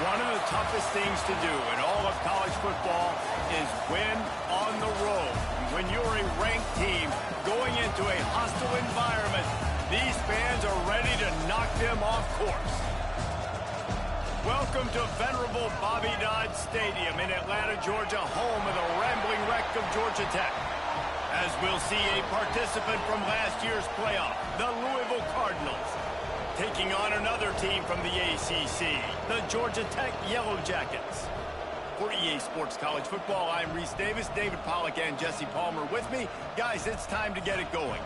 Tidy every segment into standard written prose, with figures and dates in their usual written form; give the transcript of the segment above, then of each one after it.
One of the toughest things to do in all of college football is win on the road. When you're a ranked team going into a hostile environment, these fans are ready to knock them off course. Welcome to venerable Bobby Dodd Stadium in Atlanta, Georgia, home of the rambling wreck of Georgia Tech. As we'll see a participant from last year's playoff, the Louisville Cardinals, taking on another team from the ACC, the Georgia Tech Yellow Jackets. For EA Sports College Football, I'm Reese Davis, David Pollack, and Jesse Palmer with me. Guys, it's time to get it going.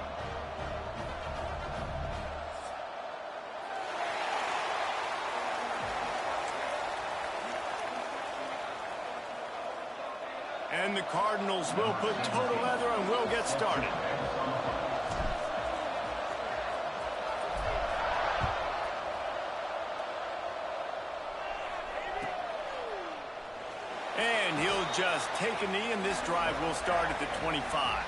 And the Cardinals will put total leather and we'll get started. And he'll just take a knee, and this drive will start at the 25.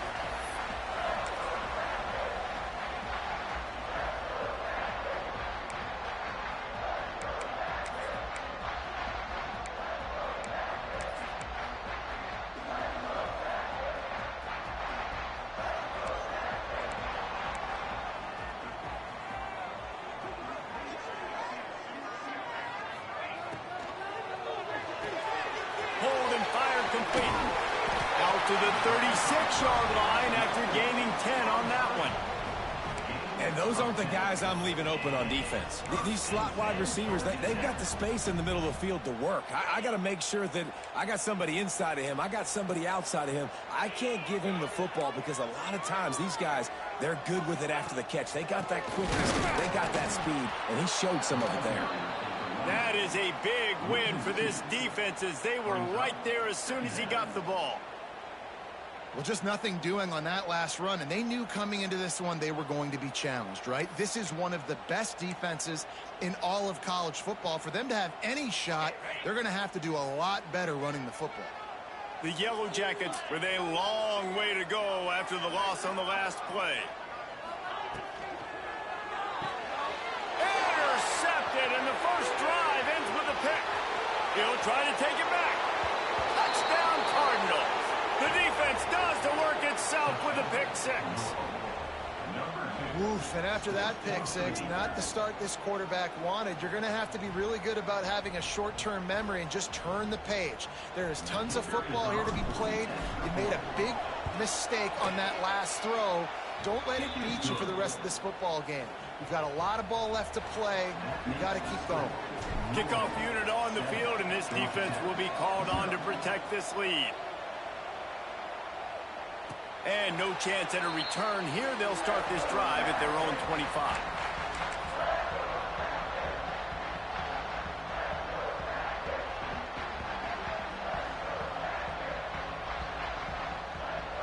Complete. Out to the 36-yard line after gaining 10 on that one. And those aren't the guys I'm leaving open on defense. These slot wide receivers, they've got the space in the middle of the field to work. I got to make sure that I got somebody inside of him. I got somebody outside of him. I can't give him the football because a lot of times these guys, they're good with it after the catch. They got that quickness. They got that speed, and he showed some of it there. That is a big win for this defense as they were right there as soon as he got the ball. Well, just nothing doing on that last run, and they knew coming into this one they were going to be challenged, right? This is one of the best defenses in all of college football. For them to have any shot, they're going to have to do a lot better running the football. The Yellow Jackets with a long way to go after the loss on the last play. And the first drive ends with a pick. He'll try to take it back. Touchdown, Cardinals. The defense does the work itself with a pick six. Oof, and after that pick six, not the start this quarterback wanted. You're going to have to be really good about having a short-term memory and just turn the page. There is tons of football here to be played. You made a big mistake on that last throw. Don't let it beat you for the rest of this football game. You've got a lot of ball left to play. You've got to keep going. Kickoff unit on the field, and this defense will be called on to protect this lead. And no chance at a return here. They'll start this drive at their own 25.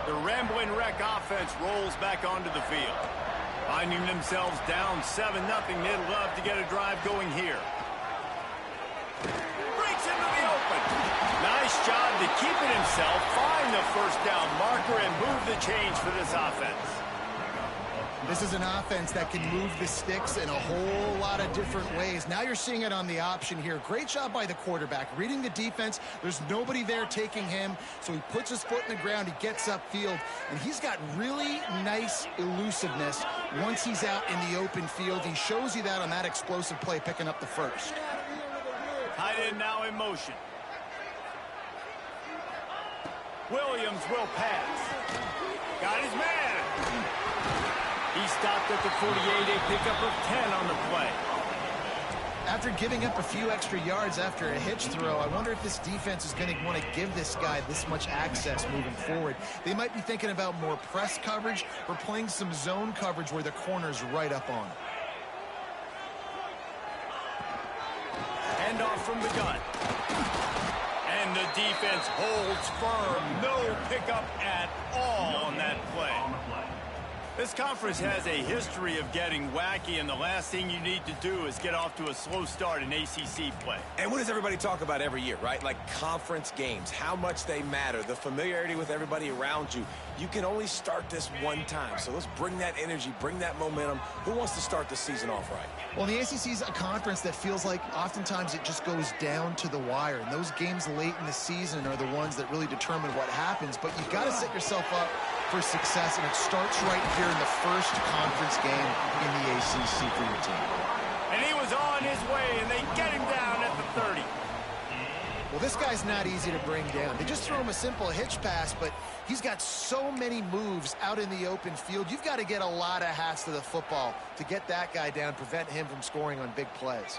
The Rambling Wreck offense rolls back onto the field. Finding themselves down 7-0, they'd love to get a drive going here. Breaks into the open. Nice job to keep it himself, find the first down marker, and move the change for this offense. This is an offense that can move the sticks in a whole lot of different ways. Now you're seeing it on the option here. Great job by the quarterback. Reading the defense, there's nobody there taking him, so he puts his foot in the ground, he gets upfield, and he's got really nice elusiveness once he's out in the open field. He shows you that on that explosive play, picking up the first. Tight end now in motion. Williams will pass. Got his man. He stopped at the 48, a pickup of 10 on the play. After giving up a few extra yards after a hitch throw, I wonder if this defense is going to want to give this guy this much access moving forward. They might be thinking about more press coverage or playing some zone coverage where the corner's right up on. Hand off from the gun. And the defense holds firm. No pickup at all on that play. This conference has a history of getting wacky, and the last thing you need to do is get off to a slow start in ACC play. And what does everybody talk about every year, right? Like conference games, how much they matter, the familiarity with everybody around you. You can only start this one time, so let's bring that energy, bring that momentum. Who wants to start the season off right? Well, the ACC is a conference that feels like oftentimes it just goes down to the wire, and those games late in the season are the ones that really determine what happens, but you've got to set yourself up for success, and it starts right here in the first conference game in the ACC for your team. And he was on his way, and they get him down at the 30. Well, this guy's not easy to bring down. They just throw him a simple hitch pass, but he's got so many moves out in the open field. You've got to get a lot of hats to the football to get that guy down, prevent him from scoring on big plays.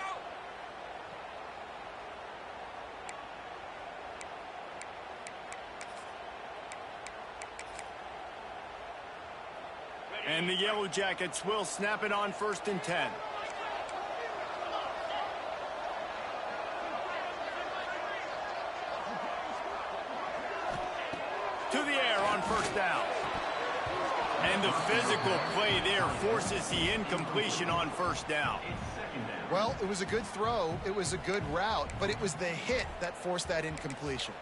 And the Yellow Jackets will snap it on 1st and 10. To the air on 1st down. And the physical play there forces the incompletion on 1st down. Well, it was a good throw. It was a good route, but it was the hit that forced that incompletion.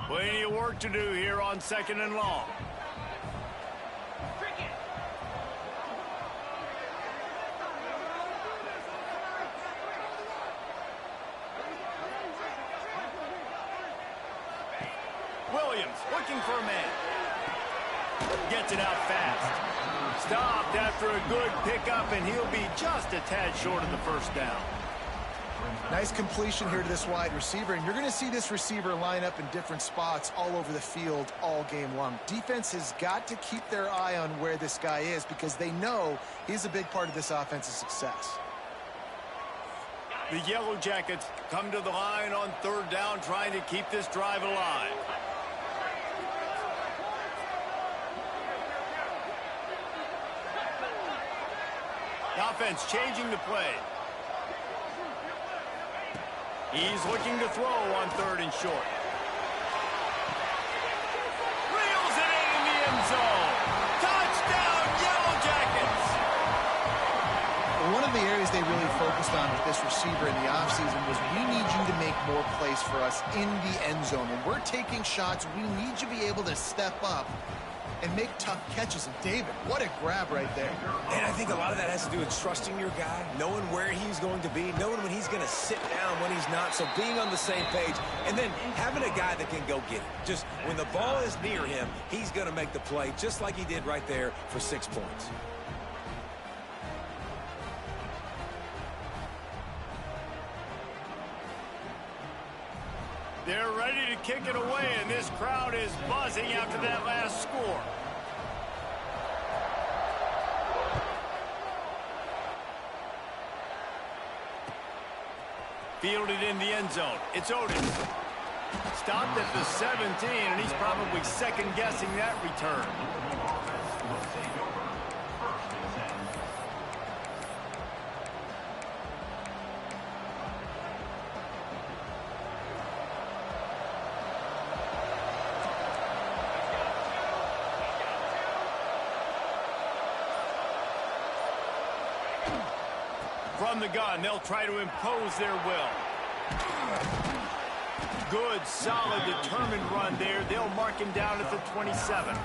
Plenty of work to do here on 2nd and long. Williams looking for a man. Gets it out fast. Stopped after a good pickup, and he'll be just a tad short of the 1st down. Nice completion here to this wide receiver, and you're going to see this receiver line up in different spots all over the field all game long. Defense has got to keep their eye on where this guy is because they know he's a big part of this offense's success. The Yellow Jackets come to the line on 3rd down, trying to keep this drive alive. The offense changing the play. He's looking to throw on 3rd and short. Reels it in the end zone. Touchdown, Yellow Jackets! One of the areas they really focused on with this receiver in the offseason was we need you to make more plays for us in the end zone. When we're taking shots, we need you to be able to step up and make tough catches. And David, what a grab right there. And I think a lot of that has to do with trusting your guy, knowing where he's going to be, knowing when he's going to sit down, when he's not, so being on the same page, and then having a guy that can go get it. Just when the ball is near him, he's going to make the play, just like he did right there for 6 points. They're ready to kick it away, and this crowd is buzzing after that last score. Fielded in the end zone. It's Otis. Stopped at the 17, and he's probably second-guessing that return. From the gun, they'll try to impose their will. Good, solid, determined run there. They'll mark him down at the 27.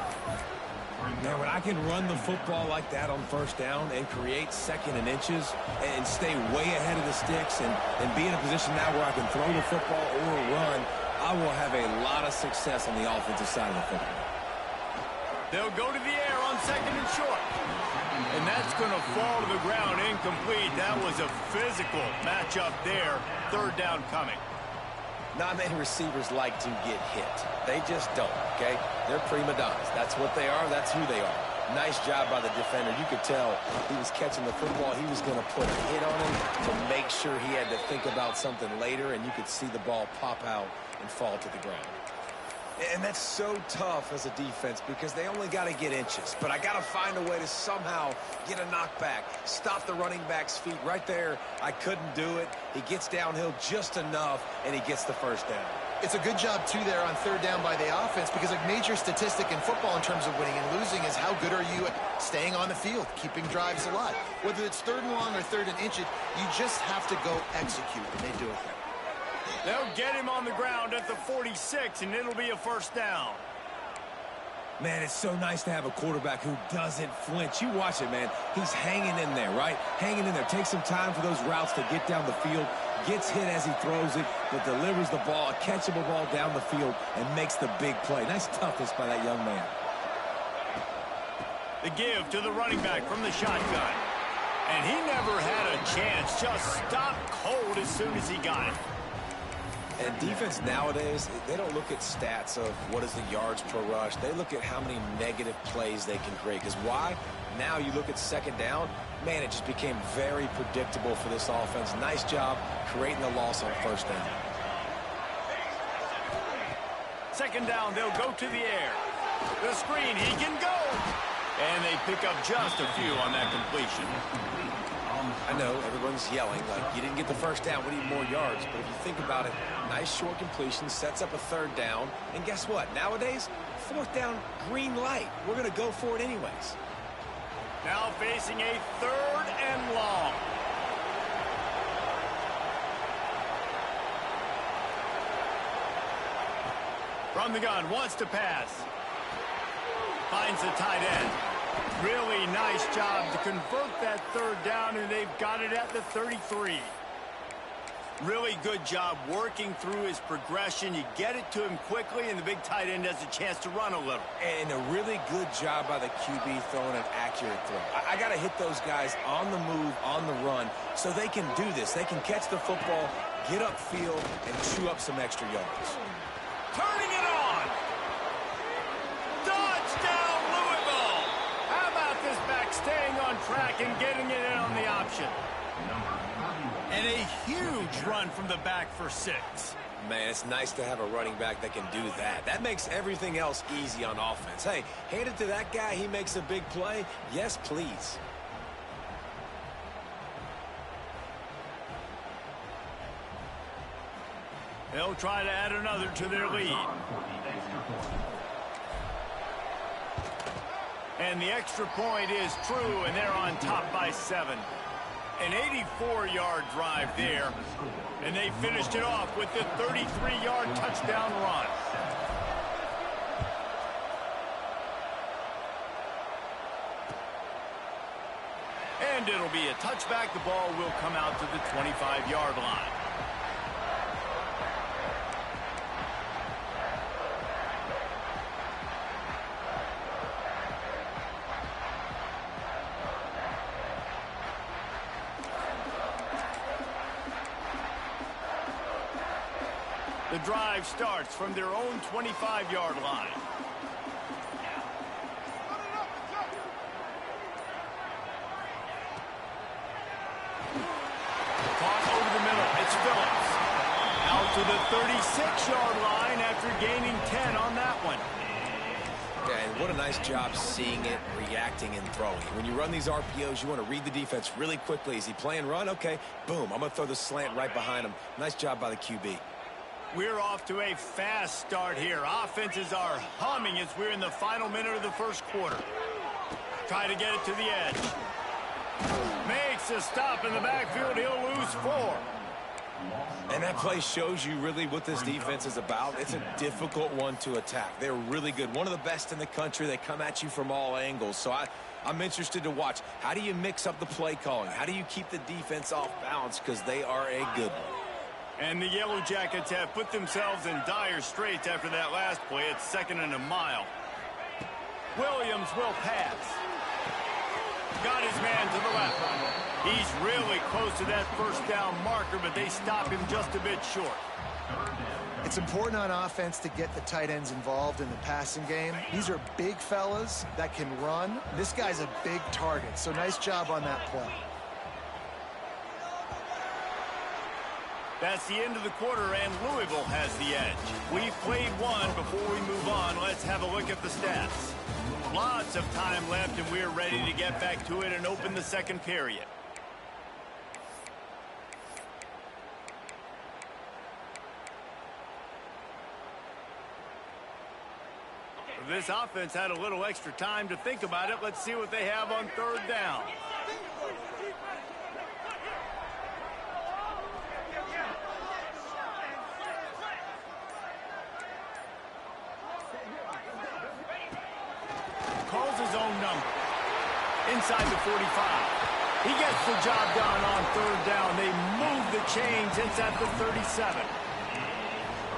Man, when I can run the football like that on 1st down and create 2nd and inches and stay way ahead of the sticks and be in a position now where I can throw the football or run, I will have a lot of success on the offensive side of the football. They'll go to the air on 2nd and short. And that's going to fall to the ground incomplete. That was a physical matchup there. 3rd down coming. Not many receivers like to get hit. They just don't, okay? They're prima donnas. That's what they are. That's who they are. Nice job by the defender. You could tell he was catching the football. He was going to put a hit on him to make sure he had to think about something later, and you could see the ball pop out and fall to the ground. And that's so tough as a defense because they only got to get inches. But I got to find a way to somehow get a knockback, stop the running back's feet right there. I couldn't do it. He gets downhill just enough, and he gets the 1st down. It's a good job, too, there on third down by the offense because a major statistic in football in terms of winning and losing is how good are you at staying on the field, keeping drives alive. Whether it's third and long or third and inches, you just have to go execute, and they do it there. They'll get him on the ground at the 46, and it'll be a first down. Man, it's so nice to have a quarterback who doesn't flinch. You watch it, man. He's hanging in there, right? Hanging in there. Takes some time for those routes to get down the field. Gets hit as he throws it, but delivers the ball, a catchable ball down the field, and makes the big play. Nice toughness by that young man. The give to the running back from the shotgun. And he never had a chance. Just stopped cold as soon as he got it. And defense nowadays, they don't look at stats of what is the yards per rush. They look at how many negative plays they can create. Because why? Now you look at second down, man, it just became very predictable for this offense. Nice job creating the loss on first down. Second down, they'll go to the air. The screen, he can go. And they pick up just a few on that completion. I know everyone's yelling, like, you didn't get the first down, we need more yards. But if you think about it, nice short completion, sets up a third down. And guess what? Nowadays, fourth down, green light. We're going to go for it anyways. Now facing a third and long. From the gun, wants to pass. Finds the tight end. Really nice job to convert that third down, and they've got it at the 33. Really good job working through his progression. You get it to him quickly, and the big tight end has a chance to run a little. And a really good job by the QB throwing an accurate throw. I got to hit those guys on the move, on the run, so they can do this. They can catch the football, get upfield, and chew up some extra yards. Turning it on. Touchdown, Louisville. How about this back staying on track and getting it in on the option? And a huge run from the back for 6. Man, it's nice to have a running back that can do that. That makes everything else easy on offense. Hey, hand it to that guy. He makes a big play. Yes, please. They'll try to add another to their lead. And the extra point is true, and they're on top by 7. An 84-yard drive there, and they finished it off with the 33-yard touchdown run. And it'll be a touchback. The ball will come out to the 25-yard line. The drive starts from their own 25-yard line. Caught over the middle. It's Phillips. Out to the 36-yard line after gaining 10 on that one. Yeah, and what a nice job seeing it, reacting, and throwing. When you run these RPOs, you want to read the defense really quickly. Is he playing run? Okay, boom. I'm going to throw the slant right behind him. Nice job by the QB. We're off to a fast start here. Offenses are humming as we're in the final minute of the first quarter. Try to get it to the edge. Makes a stop in the backfield. He'll lose 4. And that play shows you really what this defense is about. It's a difficult one to attack. They're really good. One of the best in the country. They come at you from all angles. So I'm interested to watch. How do you mix up the play calling? How do you keep the defense off balance? Because they are a good one. And the Yellow Jackets have put themselves in dire straits after that last play. It's 2nd and a mile. Williams will pass. Got his man to the left. He's really close to that first down marker, but they stop him just a bit short. It's important on offense to get the tight ends involved in the passing game. These are big fellas that can run. This guy's a big target, so nice job on that play. That's the end of the quarter, and Louisville has the edge. We've played one. Before we move on, let's have a look at the stats. Lots of time left, and we're ready to get back to it and open the second period. This offense had a little extra time to think about it. Let's see what they have on third down. Calls his own number. Inside the 45. He gets the job done on third down. They move the chains. It's at the 37.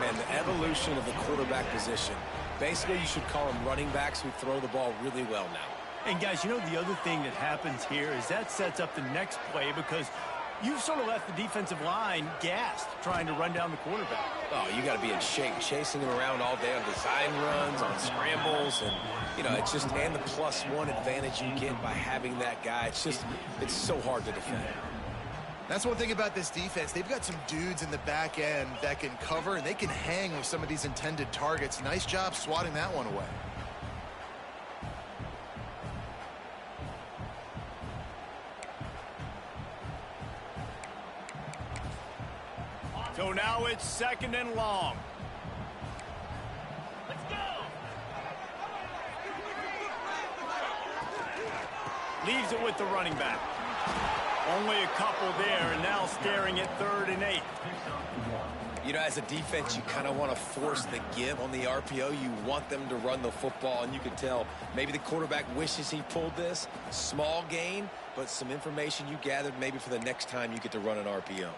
Man, the evolution of the quarterback position. Basically, you should call them running backs who throw the ball really well now. And, guys, you know the other thing that happens here is that sets up the next play because you've sort of left the defensive line gassed trying to run down the quarterback. Oh, you got to be in shape, chasing him around all day on design runs, on scrambles, and, you know, it's just, and the +1 advantage you get by having that guy. It's so hard to defend. That's one thing about this defense. They've got some dudes in the back end that can cover, and they can hang with some of these intended targets. Nice job swatting that one away. So now it's 2nd and long. Let's go. Leaves it with the running back. Only a couple there, and now staring at 3rd and 8. You know, as a defense, you kind of want to force the give on the RPO. You want them to run the football, and you can tell maybe the quarterback wishes he pulled this. Small gain, but some information you gathered maybe for the next time you get to run an RPO.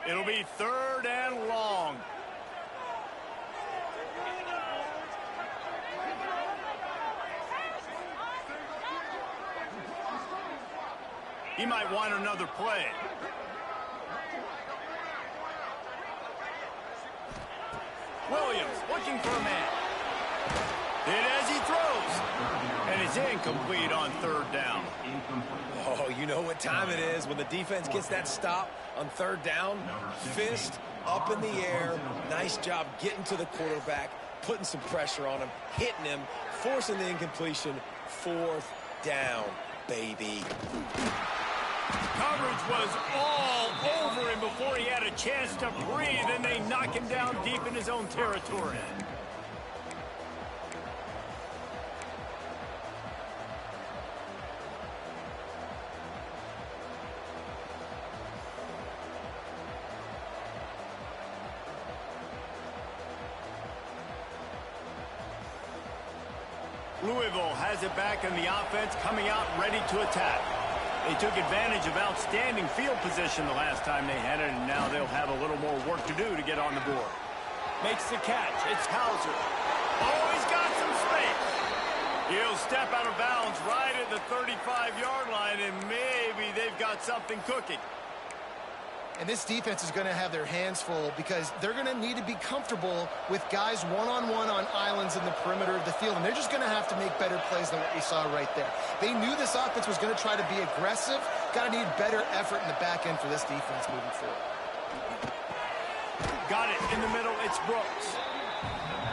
It'll be 3rd and long. He might want another play. Williams looking for a man. Hit as he throws. And it's incomplete on 3rd down. Oh, you know what time it is when the defense gets that stop on 3rd down. Fist up in the air. Nice job getting to the quarterback, putting some pressure on him, hitting him, forcing the incompletion. 4th down, baby. Coverage was all over him before he had a chance to breathe, and they knock him down deep in his own territory. Louisville has it back in the offense, coming out ready to attack. They took advantage of outstanding field position the last time they had it, and now they'll have a little more work to do to get on the board. Makes the catch. It's Hauser. Oh, he's got some space. He'll step out of bounds right at the 35-yard line, and maybe they've got something cooking. And this defense is going to have their hands full because they're going to need to be comfortable with guys one-on-one on islands in the perimeter of the field. And they're just going to have to make better plays than what we saw right there. They knew this offense was going to try to be aggressive. Got to need better effort in the back end for this defense moving forward. Got it in the middle. It's Brooks.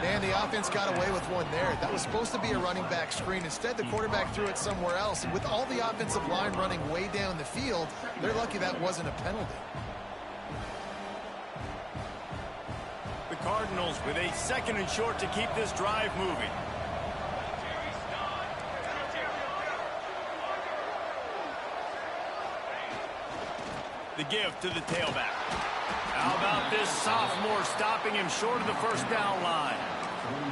Man, the offense got away with one there. That was supposed to be a running back screen. Instead, the quarterback threw it somewhere else. And with all the offensive line running way down the field, they're lucky that wasn't a penalty. Cardinals with a 2nd and short to keep this drive moving. The give to the tailback. How about this sophomore stopping him short of the 1st down line?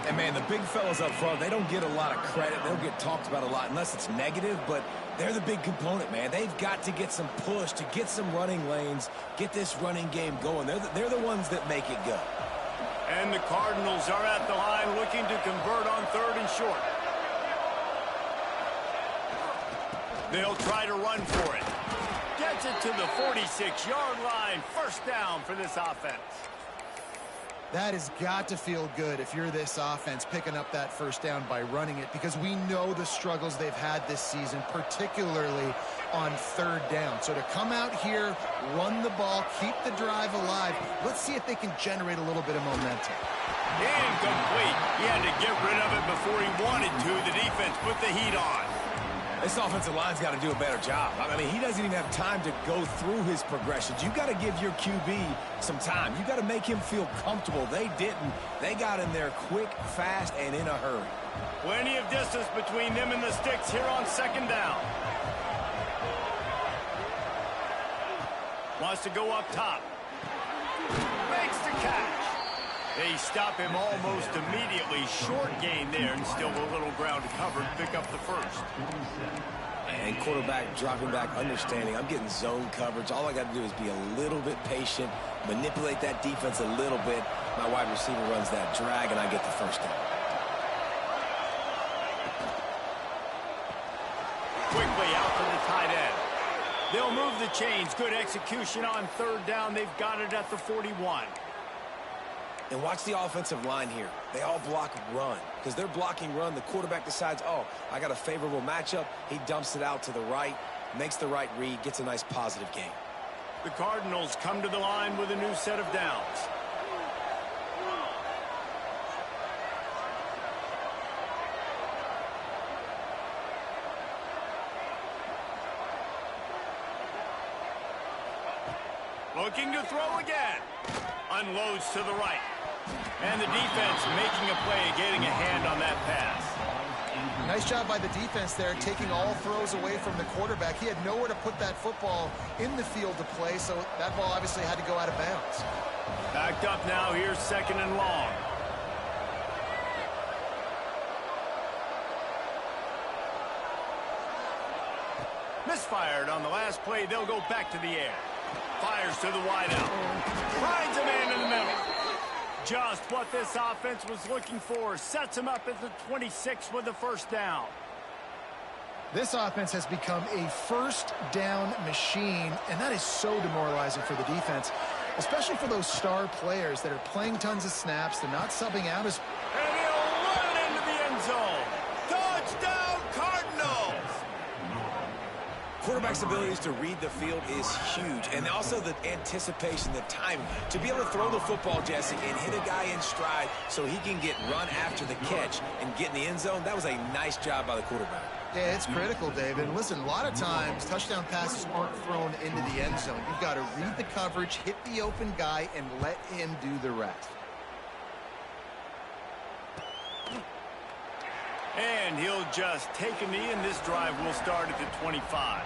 And, man, the big fellas up front, they don't get a lot of credit. They don't get talked about a lot unless it's negative, but they're the big component, man. They've got to get some push, to get some running lanes, get this running game going. They're the ones that make it go. And the Cardinals are at the line looking to convert on 3rd and short. They'll try to run for it. Gets it to the 46-yard line. 1st down for this offense. That has got to feel good if you're this offense picking up that 1st down by running it, because we know the struggles they've had this season, particularly on 3rd down. So to come out here, run the ball, keep the drive alive, let's see if they can generate a little bit of momentum. Incomplete. He had to get rid of it before he wanted to. The defense put the heat on. This offensive line's got to do a better job. I mean, he doesn't even have time to go through his progressions. You got to give your QB some time. You got to make him feel comfortable. They didn't. They got in there quick, fast, and in a hurry. Plenty of distance between them and the sticks here on second down. Wants to go up top. Makes the catch. They stop him almost immediately. Short gain there, and still a little ground to cover to pick up the first. And quarterback dropping back, understanding I'm getting zone coverage. All I got to do is be a little bit patient, manipulate that defense a little bit. My wide receiver runs that drag, and I get the first down. Quickly out to the tight end. They'll move the chains. Good execution on third down. They've got it at the 41. And watch the offensive line here. They all block run. Because they're blocking run, the quarterback decides, oh, I got a favorable matchup. He dumps it out to the right, makes the right read, gets a nice positive gain. The Cardinals come to the line with a new set of downs. Looking to throw again. Unloads to the right. And the defense making a play, getting a hand on that pass. Nice job by the defense there, taking all throws away from the quarterback. He had nowhere to put that football in the field to play, so that ball obviously had to go out of bounds. Backed up now, here's second and long. Misfired on the last play, they'll go back to the air. Fires to the wideout. Finds a man in the middle. Just what this offense was looking for. Sets him up at the 26 with the first down. This offense has become a first down machine, and that is so demoralizing for the defense, especially for those star players that are playing tons of snaps. They're not subbing out as... And he'll run into the end zone. Touchdown, Cardinals! Quarterback's abilities to read the field is huge, and also the anticipation, the timing. To be able to throw the football, Jesse, and hit a guy in stride so he can get run after the catch and get in the end zone, that was a nice job by the quarterback. Yeah, it's critical, David. And listen, a lot of times, touchdown passes aren't thrown into the end zone. You've got to read the coverage, hit the open guy, and let him do the rest. And he'll just take a knee, and this drive will start at the 25.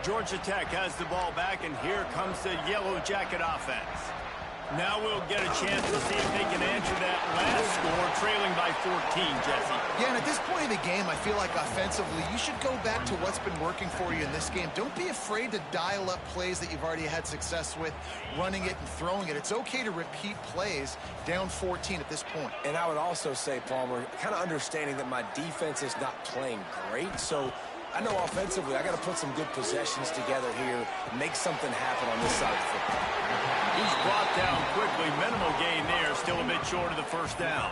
Georgia Tech has the ball back, and here comes the Yellow Jacket offense. Now we'll get a chance to see if they can answer that last score, trailing by 14, Jesse. Yeah, and at this point of the game, I feel like offensively, you should go back to what's been working for you in this game. Don't be afraid to dial up plays that you've already had success with, running it and throwing it. It's okay to repeat plays down 14 at this point. And I would also say, Palmer, kind of understanding that my defense is not playing great, so I know offensively I got to put some good possessions together here, make something happen on this side of the football. He's brought down quickly. Minimal gain there. Still a bit short of the first down.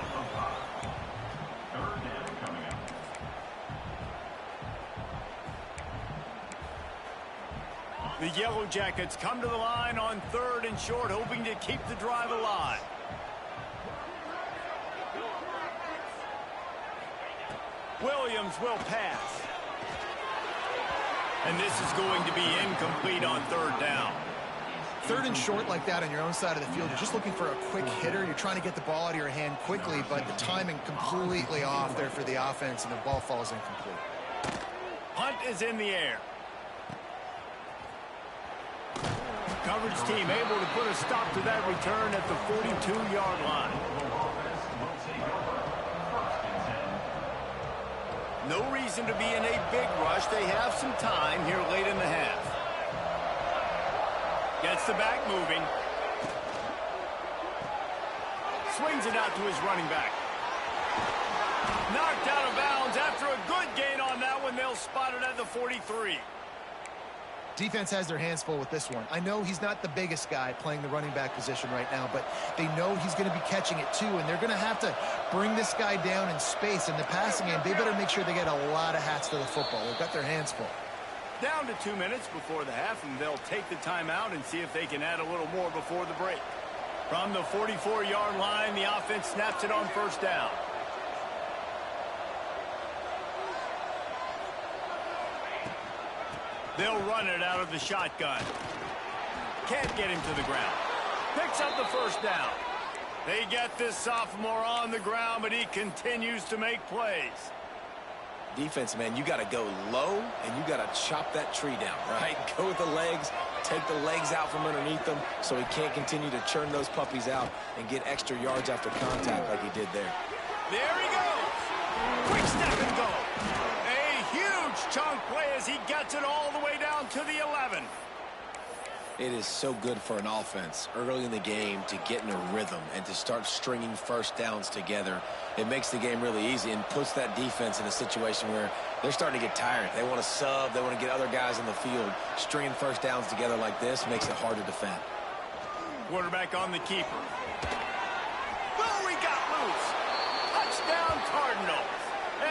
The Yellow Jackets come to the line on third and short, hoping to keep the drive alive. Williams will pass. And this is going to be incomplete on third down. Third and short like that on your own side of the field, you're just looking for a quick hitter. You're trying to get the ball out of your hand quickly, but the timing completely off there for the offense, and the ball falls incomplete. Hunt is in the air. Coverage team able to put a stop to that return at the 42-yard line. No reason to be in a big rush. They have some time here late in the half. Gets the back moving. Swings it out to his running back. Knocked out of bounds after a good gain on that one. They'll spot it at the 43. Defense has their hands full with this one. I know he's not the biggest guy playing the running back position right now, but they know he's going to be catching it too, and they're going to have to bring this guy down in space. In the passing game, they better make sure they get a lot of hats to the football. They've got their hands full. Down to 2 minutes before the half, and they'll take the timeout and see if they can add a little more before the break. From the 44-yard line, the offense snaps it on first down. They'll run it out of the shotgun. Can't get him to the ground. Picks up the first down. They get this sophomore on the ground, but he continues to make plays. Defense, man, you got to go low, and you got to chop that tree down, right? Go with the legs, take the legs out from underneath them so he can't continue to churn those puppies out and get extra yards after contact like he did there. There he goes. Quick step and go. A huge chunk play as he gets it all the way down to the 11. It is so good for an offense early in the game to get in a rhythm and to start stringing first downs together. It makes the game really easy and puts that defense in a situation where they're starting to get tired. They want to sub. They want to get other guys on the field. Stringing first downs together like this makes it hard to defend. Quarterback on the keeper. Oh, he got loose. Touchdown Cardinals.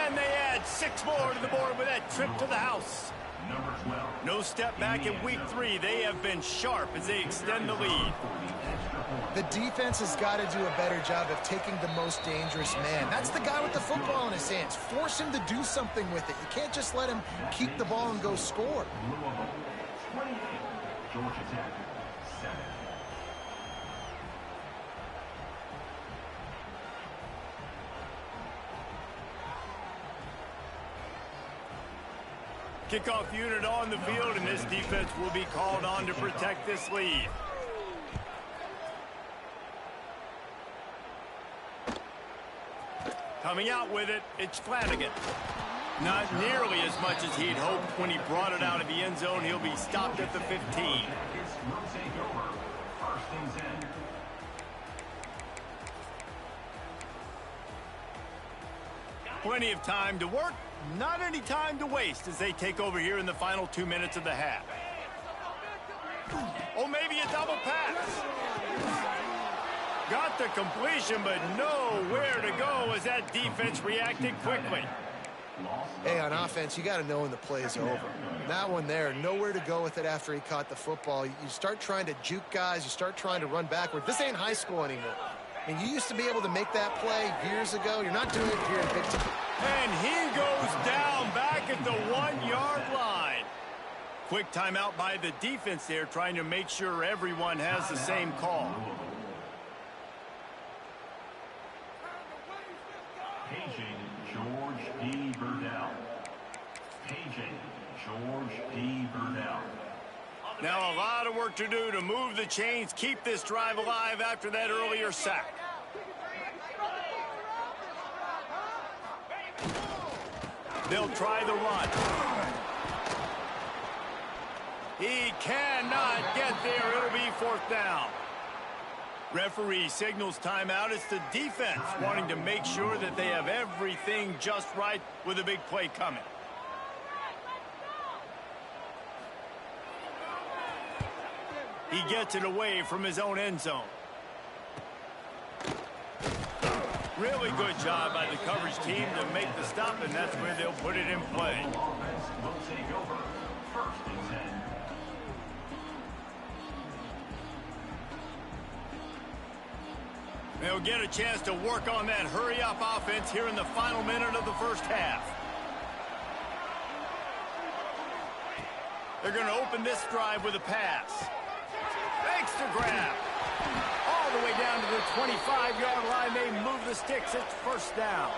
And they add 6 more to the board with that trip to the house. No step back in week 3. They have been sharp as they extend the lead. The defense has got to do a better job of taking the most dangerous man. That's the guy with the football in his hands. Force him to do something with it. You can't just let him keep the ball and go score. 28, Georgia Tech, 7. Kickoff unit on the field, and this defense will be called on to protect this lead. Coming out with it, it's Flanagan. Not nearly as much as he'd hoped when he brought it out of the end zone. He'll be stopped at the 15. Plenty of time to work. Not any time to waste as they take over here in the final 2 minutes of the half. Oh, maybe a double pass. Got the completion, but nowhere to go as that defense reacted quickly. Hey, on offense, you got to know when the play's over. That one there, nowhere to go with it after he caught the football. You start trying to juke guys. You start trying to run backward. This ain't high school anymore. I mean, you used to be able to make that play years ago. You're not doing it here in Big Ten. And he goes down back at the 1-yard line. Quick timeout by the defense there, trying to make sure everyone has the same call. Paging George D. Burdell. Paging George D. Burdell. Now a lot of work to do to move the chains, keep this drive alive after that earlier sack. They'll try the run. He cannot get there. It'll be 4th down. Referee signals timeout. It's the defense wanting to make sure that they have everything just right with a big play coming. He gets it away from his own end zone. Really good job by the coverage team to make the stop, and that's where they'll put it in play. Will take over 1st and 10. They'll get a chance to work on that hurry-up offense here in the final minute of the first half. They're going to open this drive with a pass. Extra grab. All the way down to the 25-yard line. They move the sticks. It's 1st down.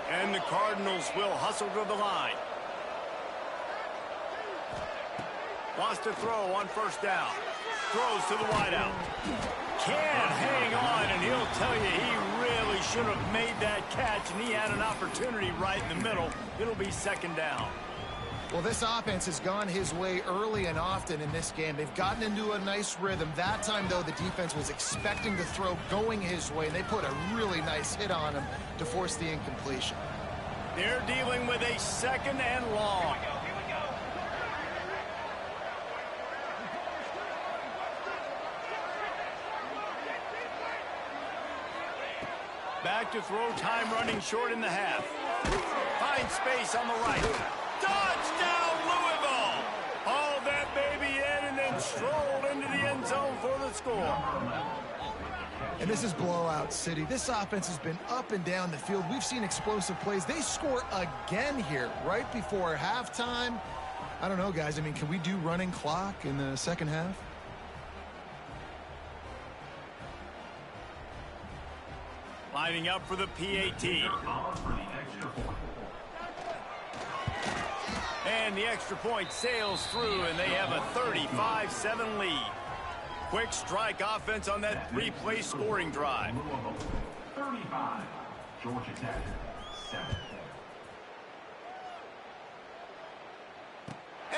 And the Cardinals will hustle to the line. Lost a throw on 1st down. Throws to the wideout. Can't hang on, and he'll tell you he really should have made that catch, and he had an opportunity right in the middle. It'll be 2nd down. Well, this offense has gone his way early and often in this game. They've gotten into a nice rhythm. That time, though, the defense was expecting the throw going his way, and they put a really nice hit on him to force the incompletion. They're dealing with a 2nd and long. Back to throw, time running short in the half. Finds space on the right. Touchdown, Louisville! strolled into the end zone for the score. And this is blowout city. This offense has been up and down the field. We've seen explosive plays. They score again here right before halftime. I don't know, guys. I mean, can we do running clock in the second half? Lining up for the PAT. And the extra point sails through, and they have a 35-7 lead. Quick strike offense on that three-play scoring drive. 35, Georgia Tech, 7.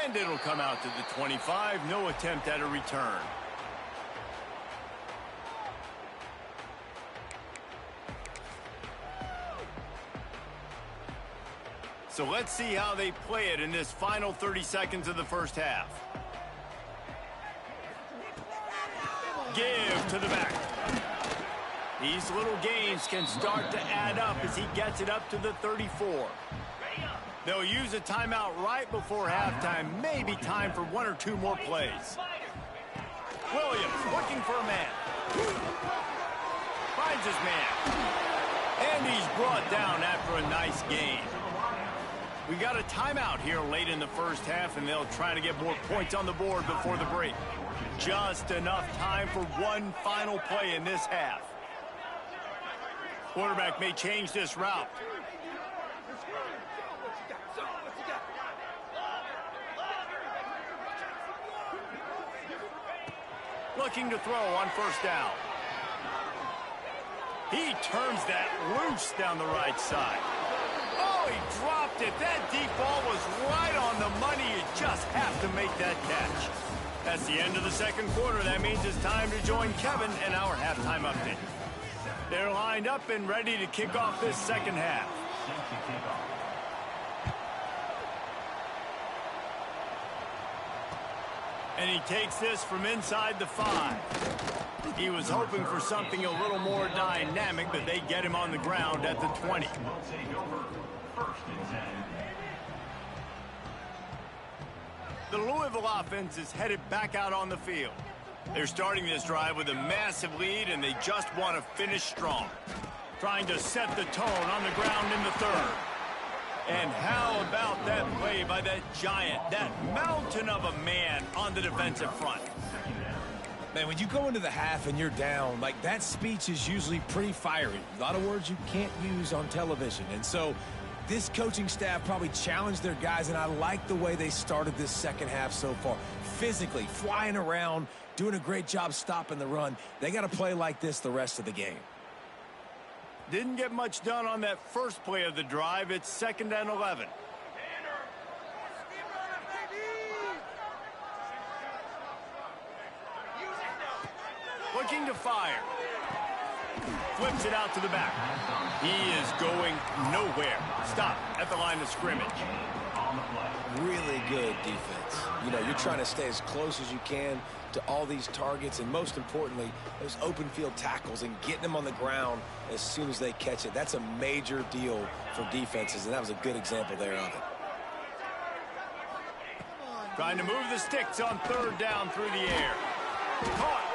And it'll come out to the 25. No attempt at a return. So let's see how they play it in this final 30 seconds of the first half. Give to the back. These little gains can start to add up as he gets it up to the 34. They'll use a timeout right before halftime. Maybe time for one or two more plays. Williams looking for a man. Finds his man. And he's brought down after a nice gain. We got a timeout here late in the first half, and they'll try to get more points on the board before the break. Just enough time for one final play in this half. Quarterback may change this route. Looking to throw on first down. He turns that loose down the right side. Oh, he dropped it. That deep ball was right on the money. You just have to make that catch. That's the end of the second quarter. That means it's time to join Kevin and our halftime update. They're lined up and ready to kick off this second half. And he takes this from inside the 5. He was hoping for something a little more dynamic, but they get him on the ground at the 20. The Louisville offense is headed back out on the field. They're starting this drive with a massive lead, and they just want to finish strong. Trying to set the tone on the ground in the third. And how about that play by that giant, that mountain of a man on the defensive front? Man, when you go into the half and you're down, like, that speech is usually pretty fiery. A lot of words you can't use on television. And so this coaching staff probably challenged their guys, and I like the way they started this second half so far. Physically, flying around, doing a great job stopping the run. They got to play like this the rest of the game. Didn't get much done on that first play of the drive. It's 2nd and 11. Looking to fire. Flips it out to the back. He is going nowhere. Stop at the line of scrimmage. Really good defense. You know, you're trying to stay as close as you can to all these targets, and most importantly, those open field tackles and getting them on the ground as soon as they catch it. That's a major deal for defenses, and that was a good example there of it. Trying to move the sticks on 3rd down through the air. Caught.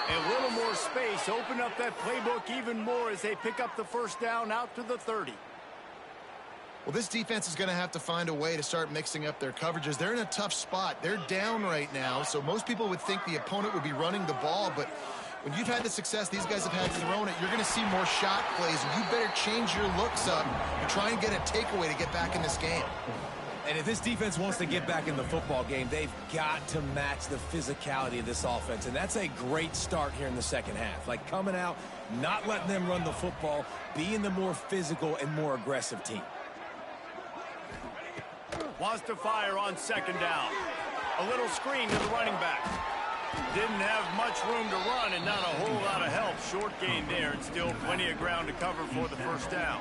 A little more space. Open up that playbook even more as they pick up the first down out to the 30. Well, this defense is going to have to find a way to start mixing up their coverages. They're in a tough spot. They're down right now, so most people would think the opponent would be running the ball, but when you've had the success these guys have had throwing it, you're going to see more shot plays, and you better change your looks up and try and get a takeaway to get back in this game. And if this defense wants to get back in the football game, they've got to match the physicality of this offense, and that's a great start here in the second half. Like, coming out, not letting them run the football, being the more physical and more aggressive team. Wants to fire on 2nd down. A little screen to the running back. Didn't have much room to run and not a whole lot of help. Short gain there, and still plenty of ground to cover for the first down.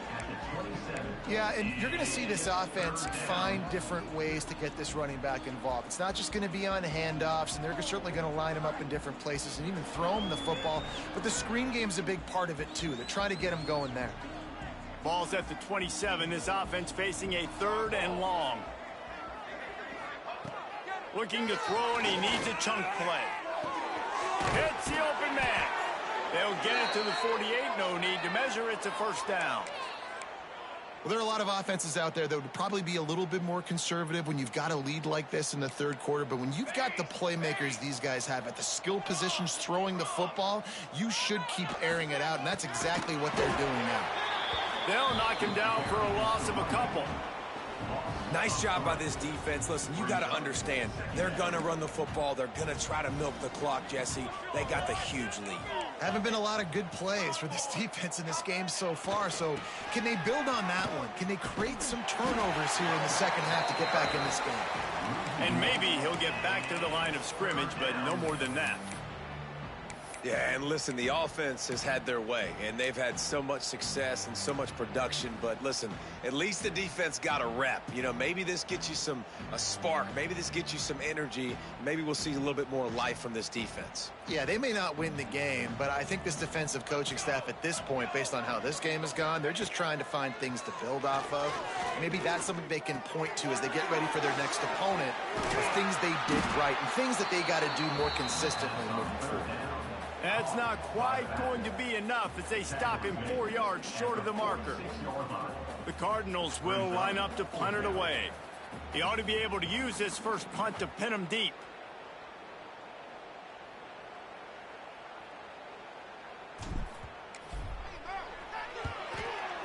Yeah, and you're going to see this offense find different ways to get this running back involved. It's not just going to be on handoffs, and they're certainly going to line him up in different places and even throw him the football. But the screen game's a big part of it, too. They're trying to get him going there. Ball's at the 27. This offense facing a 3rd and long. Looking to throw, and he needs a chunk play. Hits the open man. They'll get it to the 48. No need to measure. It's a first down. Well, there are a lot of offenses out there that would probably be a little bit more conservative when you've got a lead like this in the third quarter. But when you've got the playmakers these guys have at the skill positions throwing the football, you should keep airing it out. And that's exactly what they're doing now. They'll knock him down for a loss of a couple. Nice job by this defense. Listen, you got to understand, they're going to run the football. They're going to try to milk the clock, Jesse. They got the huge lead. Haven't been a lot of good plays for this defense in this game so far. So can they build on that one? Can they create some turnovers here in the second half to get back in this game? And maybe he'll get back to the line of scrimmage, but no more than that. Yeah, and listen, the offense has had their way, and they've had so much success and so much production. But listen, at least the defense got a rep. You know, maybe this gets you a spark. Maybe this gets you some energy. Maybe we'll see a little bit more life from this defense. Yeah, they may not win the game, but I think this defensive coaching staff at this point, based on how this game has gone, they're just trying to find things to build off of. Maybe that's something they can point to as they get ready for their next opponent, of things they did right and things that they got to do more consistently moving forward. That's not quite going to be enough as they stop him 4 yards short of the marker. The Cardinals will line up to punt it away. He ought to be able to use this first punt to pin him deep.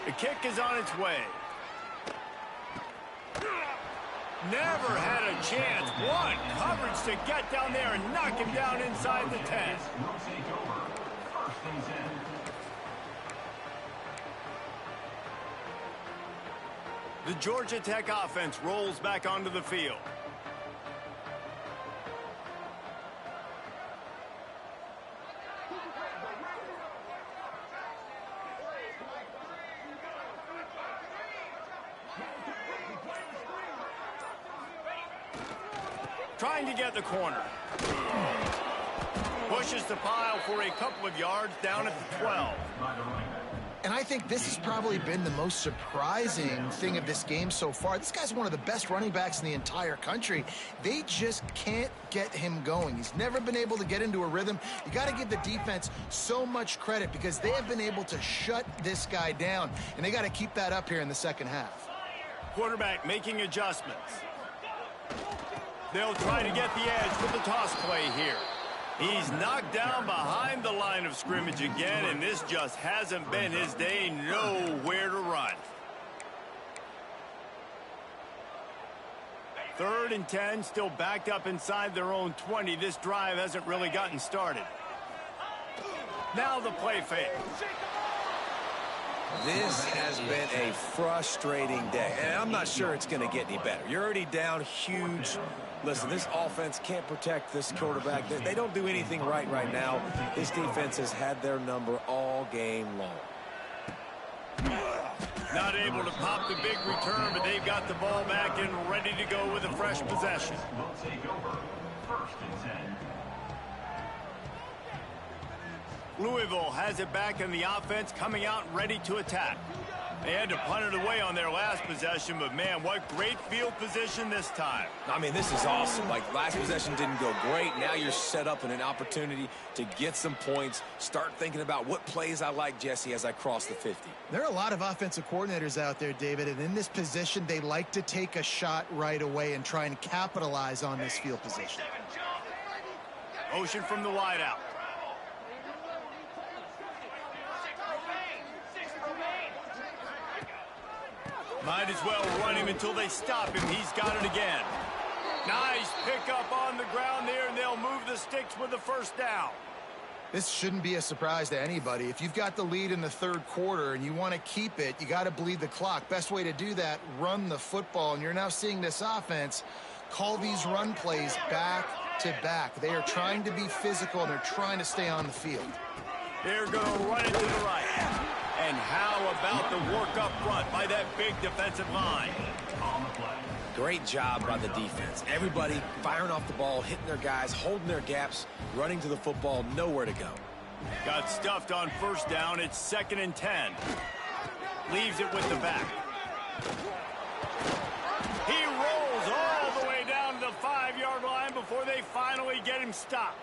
The kick is on its way. Never had a chance. One coverage to get down there and knock him down inside the 10. The Georgia Tech offense rolls back onto the field. Trying to get the corner. Pushes the pile for a couple of yards down at the 12. And I think this has probably been the most surprising thing of this game so far. This guy's one of the best running backs in the entire country. They just can't get him going. He's never been able to get into a rhythm. You got to give the defense so much credit because they have been able to shut this guy down, and they got to keep that up here in the second half. Quarterback making adjustments. They'll try to get the edge with the toss play here. He's knocked down behind the line of scrimmage again, and this just hasn't been his day. Nowhere to run. 3rd and 10, still backed up inside their own 20. This drive hasn't really gotten started. Now the play fake. This has been a frustrating day, and I'm not sure it's going to get any better. You're already down huge. Listen, this offense can't protect this quarterback. They don't do anything right now. This defense has had their number all game long. Not able to pop the big return, but they've got the ball back and ready to go with a fresh possession. Will take over 1st and 10. Louisville has it back in the offense, coming out ready to attack. They had to punt it away on their last possession, but man, what great field position this time. I mean, this is awesome. Like, last possession didn't go great. Now you're set up in an opportunity to get some points. Start thinking about what plays I like, Jesse, as I cross the 50. There are a lot of offensive coordinators out there, David, and in this position, they like to take a shot right away and try and capitalize on this field position. Motion from the wideout. Might as well run him until they stop him. He's got it again. Nice pickup on the ground there, and they'll move the sticks with the first down. This shouldn't be a surprise to anybody. If you've got the lead in the third quarter and you want to keep it, you got to bleed the clock. Best way to do that, run the football. And you're now seeing this offense call these run plays back to back. They are trying to be physical, and they're trying to stay on the field. They're going to run it to the right. And how about the work up front by that big defensive line? Great job by the defense. Everybody firing off the ball, hitting their guys, holding their gaps, running to the football, nowhere to go. Got stuffed on first down. It's 2nd and 10. Leaves it with the back. He rolls all the way down to the 5-yard line time stop.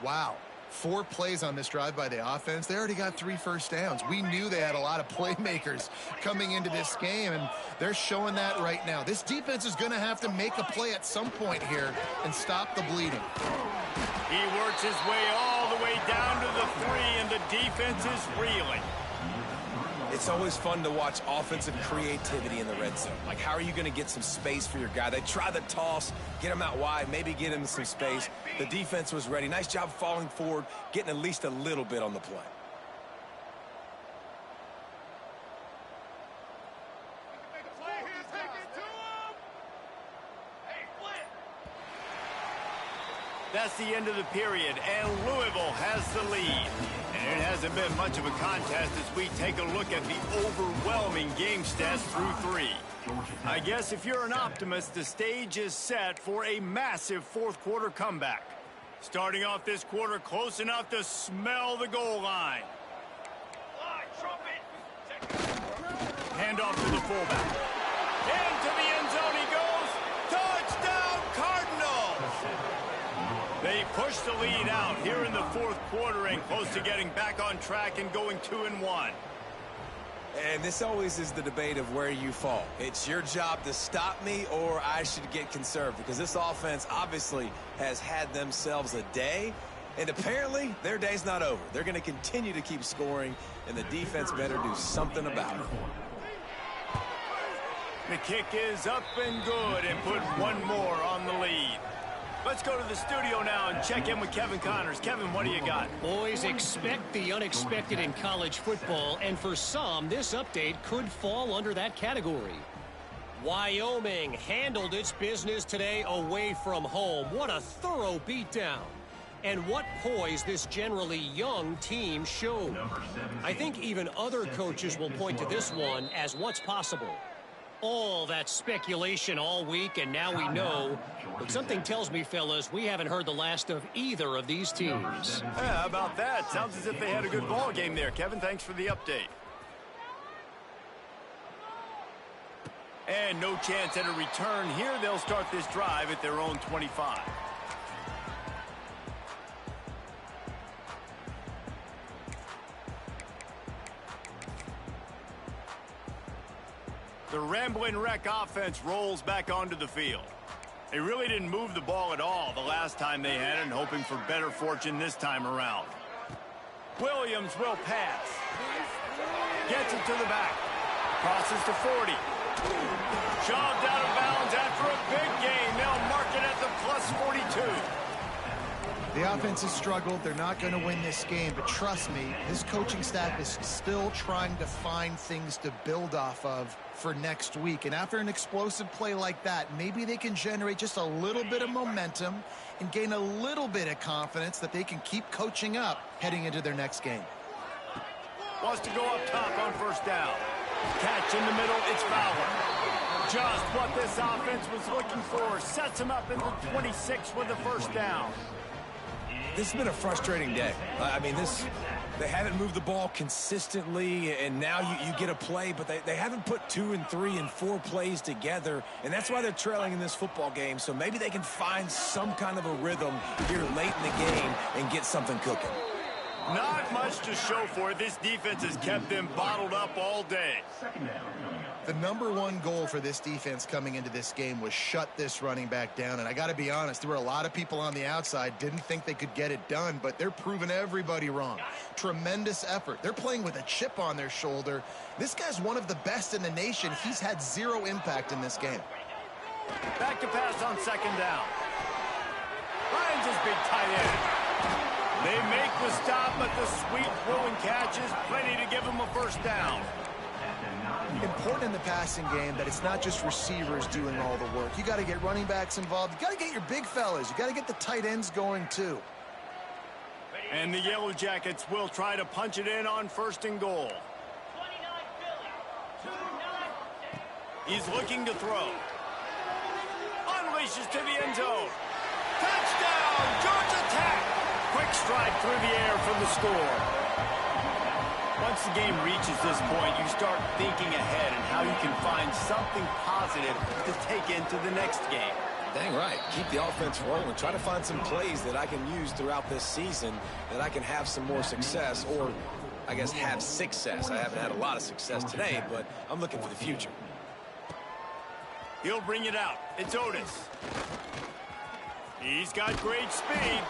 Wow. 4 plays on this drive by the offense. They already got 3 first downs. We knew they had a lot of playmakers coming into this game, and they're showing that right now. This defense is going to have to make a play at some point here and stop the bleeding. He works his way all the way down to the 3, and the defense is reeling. It's always fun to watch offensive creativity in the red zone. Like, how are you going to get some space for your guy? They try the toss, get him out wide, maybe get him some space. The defense was ready. Nice job falling forward, getting at least a little bit on the play. That's the end of the period, and Louisville has the lead. And it hasn't been much of a contest as we take a look at the overwhelming game stats through 3. I guess if you're an optimist, the stage is set for a massive fourth-quarter comeback. Starting off this quarter close enough to smell the goal line. Hand off to the fullback. Into the end zone he goes. Touchdown, Cardinals! They push the lead out here in the fourth quarter and close to getting back on track and going 2-1. And this always is the debate of where you fall. It's your job to stop me, or I should get conserved, because this offense obviously has had themselves a day, and apparently their day's not over. They're going to continue to keep scoring, and the defense better do something about it. The kick is up and good and put one more on the lead. Let's go to the studio now and check in with Kevin Connors. Kevin, what do you got? Boys, expect the unexpected in college football, and for some, this update could fall under that category. Wyoming handled its business today away from home. What a thorough beatdown. And what poise this generally young team showed. I think even other coaches will point to this one as what's possible. All that speculation all week, and now we know. But something tells me, fellas, we haven't heard the last of either of these teams. Yeah, how about that? Sounds as if they had a good ball game there. Kevin, thanks for the update. And no chance at a return here. They'll start this drive at their own 25. The Ramblin' Wreck offense rolls back onto the field. They really didn't move the ball at all the last time they had it, and hoping for better fortune this time around. Williams will pass. Gets it to the back. Crosses to 40. Shoved out of bounds after a big gain. They'll mark it at the plus 42. The offense has struggled. They're not going to win this game, but trust me, this coaching staff is still trying to find things to build off of for next week. And after an explosive play like that, maybe they can generate just a little bit of momentum and gain a little bit of confidence that they can keep coaching up heading into their next game. Wants to go up top on first down. Catch in the middle, it's Fowler. Just what this offense was looking for. Sets him up in the 26 with the first down. This has been a frustrating day. I mean, they haven't moved the ball consistently, and now you get a play, but they haven't put 2 and 3 and 4 plays together, and that's why they're trailing in this football game. So maybe they can find some kind of a rhythm here late in the game and get something cooking. Not much to show for it. This defense has kept them bottled up all day. The #1 goal for this defense coming into this game was shut this running back down. And I got to be honest, there were a lot of people on the outside didn't think they could get it done, but they're proving everybody wrong. Tremendous effort. They're playing with a chip on their shoulder. This guy's one of the best in the nation. He's had 0 impact in this game. Back to pass on second down. Finds his big tight end. They make the stop, but the sweet throwing catch is plenty to give them a first down. Important in the passing game that it's not just receivers doing all the work. You got to get running backs involved. You got to get your big fellas. You got to get the tight ends going too. And the Yellow Jackets will try to punch it in on first and goal. He's looking to throw. Unleashes to the end zone. Touchdown, Georgia Tech! Quick stride through the air for the score. Once the game reaches this point, you start thinking ahead and how you can find something positive to take into the next game. Dang right. Keep the offense rolling. Try to find some plays that I can use throughout this season that I can have some more success, or I guess have success. I haven't had a lot of success today, but I'm looking for the future. He'll bring it out. It's Otis. He's got great speed.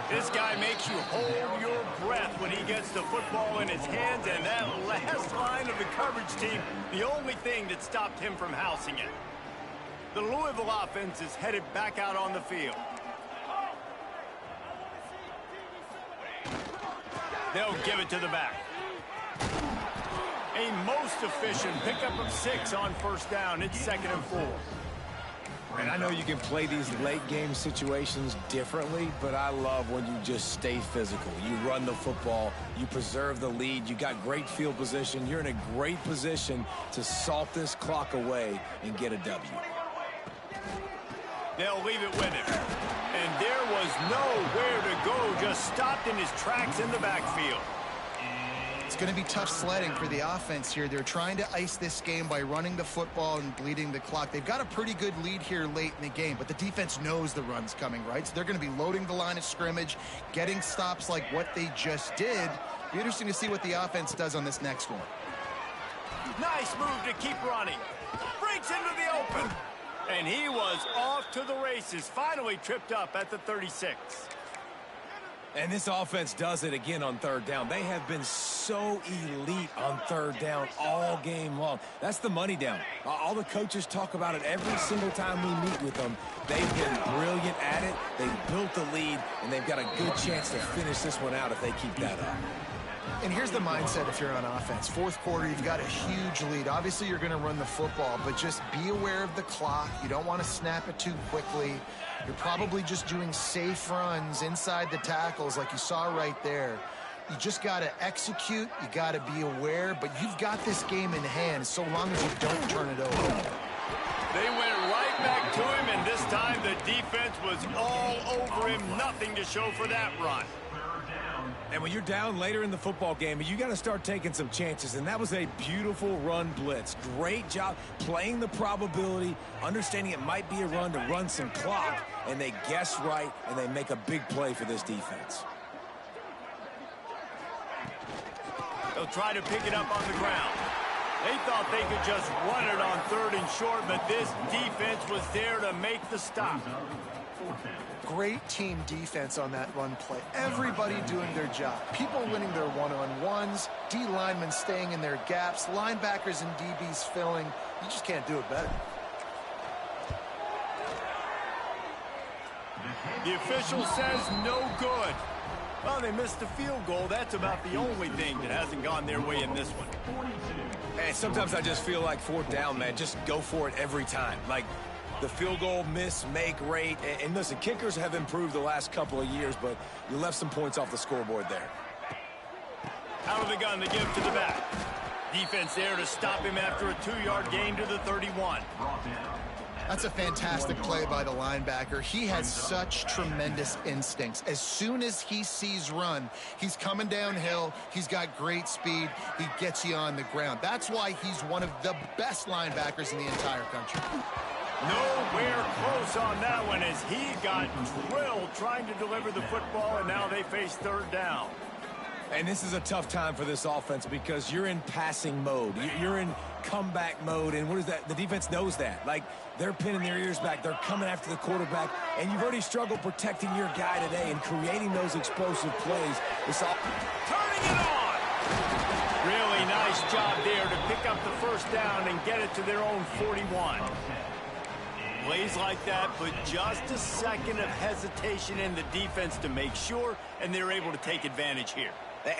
This guy makes you hold your breath when he gets the football in his hands, and that last line of the coverage team, the only thing that stopped him from housing it. The Louisville offense is headed back out on the field. They'll give it to the back. A most efficient pickup of 6 on first down. It's 2nd and 4. And I know you can play these late game situations differently, but I love when you just stay physical. You run the football, you preserve the lead, you got great field position, you're in a great position to salt this clock away and get a W. They'll leave it with him. And there was nowhere to go, just stopped in his tracks in the backfield. It's going to be tough sledding for the offense here. They're trying to ice this game by running the football and bleeding the clock. They've got a pretty good lead here late in the game, but the defense knows the run's coming, right? So they're going to be loading the line of scrimmage, getting stops like what they just did. Be interesting to see what the offense does on this next one. Nice move to keep running. Breaks into the open. And he was off to the races, finally tripped up at the 36. And this offense does it again on third down. They have been so elite on third down all game long. That's the money down. All the coaches talk about it every single time we meet with them. They've been brilliant at it. They've built the lead, and they've got a good chance to finish this one out if they keep that up. And here's the mindset if you're on offense. Fourth quarter, you've got a huge lead. Obviously, you're going to run the football, but just be aware of the clock. You don't want to snap it too quickly. You're probably just doing safe runs inside the tackles like you saw right there. You just got to execute. You got to be aware, but you've got this game in hand so long as you don't turn it over. They went right back to him, and this time the defense was all over him. Nothing to show for that run. And when you're down later in the football game, you got to start taking some chances. And that was a beautiful run blitz. Great job playing the probability, understanding it might be a run to run some clock, and they guess right, and they make a big play for this defense. They'll try to pick it up on the ground. They thought they could just run it on 3rd and short, but this defense was there to make the stop. Great team defense on that run play. Everybody doing their job. People winning their one-on-ones, D linemen staying in their gaps, linebackers and DBs filling. You just can't do it better. The official says no good. Well, they missed the field goal. That's about the only thing that hasn't gone their way in this one. And sometimes I just feel like fourth down, man, just go for it every time. Like, the field goal miss, make rate. And listen, kickers have improved the last couple of years, but you left some points off the scoreboard there. Out of the gun, they give to the back. Defense there to stop him after a 2-yard gain to the 31. That's a fantastic play by the linebacker. He has such tremendous instincts. As soon as he sees run, he's coming downhill. He's got great speed. He gets you on the ground. That's why he's one of the best linebackers in the entire country. Nowhere close on that one as he got drilled trying to deliver the football, and now they face 3rd down. And this is a tough time for this offense because you're in passing mode. You're in comeback mode, and what is that? The defense knows that. Like, they're pinning their ears back. They're coming after the quarterback, and you've already struggled protecting your guy today and creating those explosive plays. It's all turning it on. Really nice job there to pick up the first down and get it to their own 41. Plays like that, but just a second of hesitation in the defense to make sure, and they're able to take advantage here.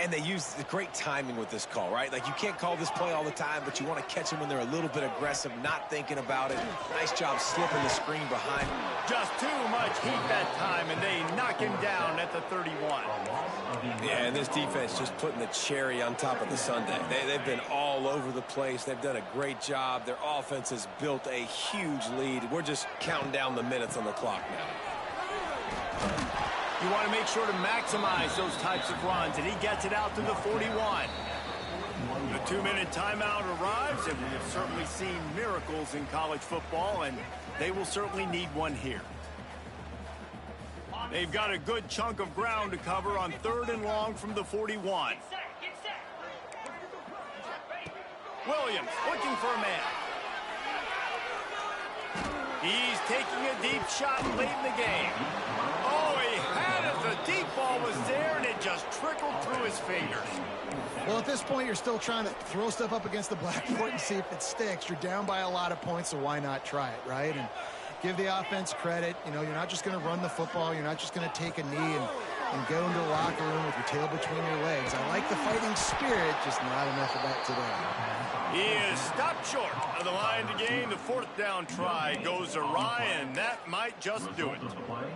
And they use the great timing with this call, right? Like, you can't call this play all the time, but you want to catch them when they're a little bit aggressive, not thinking about it. Nice job slipping the screen behind. Just too much heat that time, and they knock him down at the 31. Yeah, and this defense just putting the cherry on top of the sundae. They've been all over the place. They've done a great job. Their offense has built a huge lead. We're just counting down the minutes on the clock now. You want to make sure to maximize those types of runs, and he gets it out to the 41. The 2-minute timeout arrives, and we have certainly seen miracles in college football, and they will certainly need one here. They've got a good chunk of ground to cover on 3rd and long from the 41. Williams looking for a man. He's taking a deep shot late in the game. Oh, he had it. The deep ball was there, and it just trickled through his fingers. Well, at this point, you're still trying to throw stuff up against the blackboard and see if it sticks. You're down by a lot of points, so why not try it, right? And give the offense credit. You know, you're not just going to run the football. You're not just going to take a knee and go into the locker room with your tail between your legs. I like the fighting spirit, just not enough of that today. He is stopped short of the line to gain. The 4th down try goes awry, and that might just do it. The play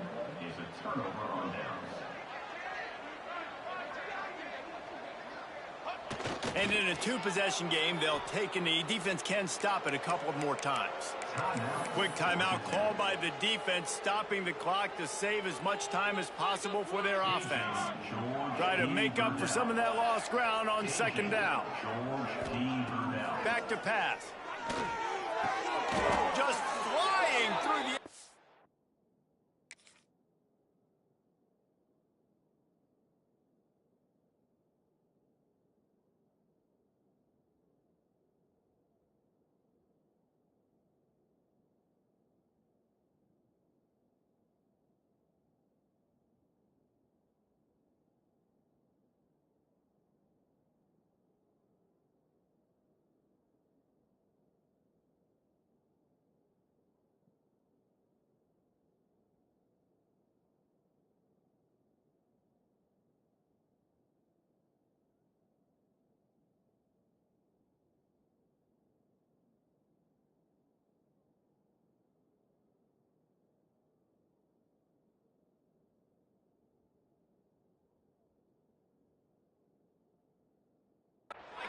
is a turnover on downs. And in a 2-possession game, they'll take a knee. Defense can stop it a couple of more times. Quick timeout called by the defense, stopping the clock to save as much time as possible for their offense. Try to make up for some of that lost ground on 2nd down. Back to pass. Just flying through the...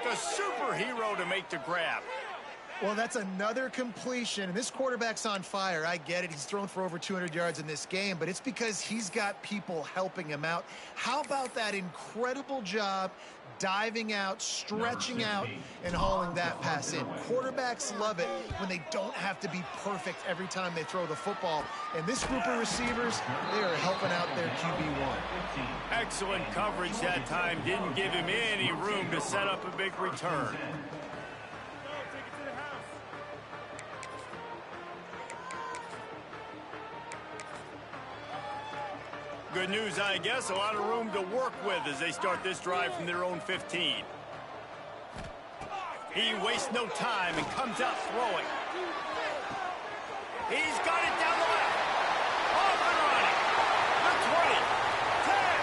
Like a superhero to make the grab. Well, that's another completion. And this quarterback's on fire. I get it. He's thrown for over 200 yards in this game, but it's because he's got people helping him out. How about that incredible job diving out, stretching out, and hauling that pass in? Quarterbacks love it when they don't have to be perfect every time they throw the football. And this group of receivers, they are helping out their QB1. Excellent coverage that time. Didn't give him any room to set up a big return. Good news, I guess. A lot of room to work with as they start this drive from their own 15. He wastes no time and comes out throwing. He's got it down the left. Off and running. The 20. 10.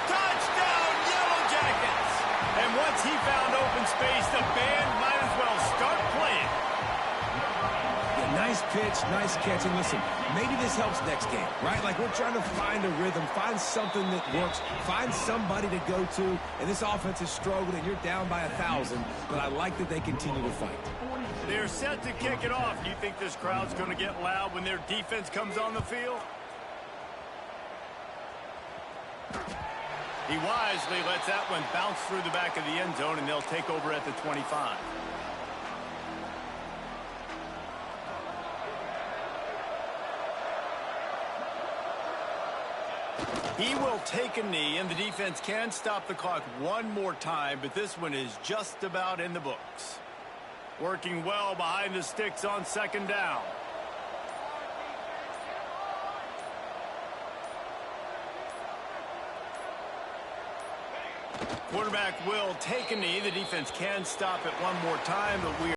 Touchdown, Yellow Jackets. And once he found open space, the band might as well start playing. Nice pitch, nice catch. And listen, maybe this helps next game, right? Like we're trying to find a rhythm, find something that works, find somebody to go to. And this offense is struggling, and you're down by 1,000. But I like that they continue to fight. They're set to kick it off. Do you think this crowd's going to get loud when their defense comes on the field? He wisely lets that one bounce through the back of the end zone, and they'll take over at the 25. He will take a knee, and the defense can stop the clock one more time, but this one is just about in the books. Working well behind the sticks on 2nd down. Quarterback will take a knee. The defense can stop it one more time, but we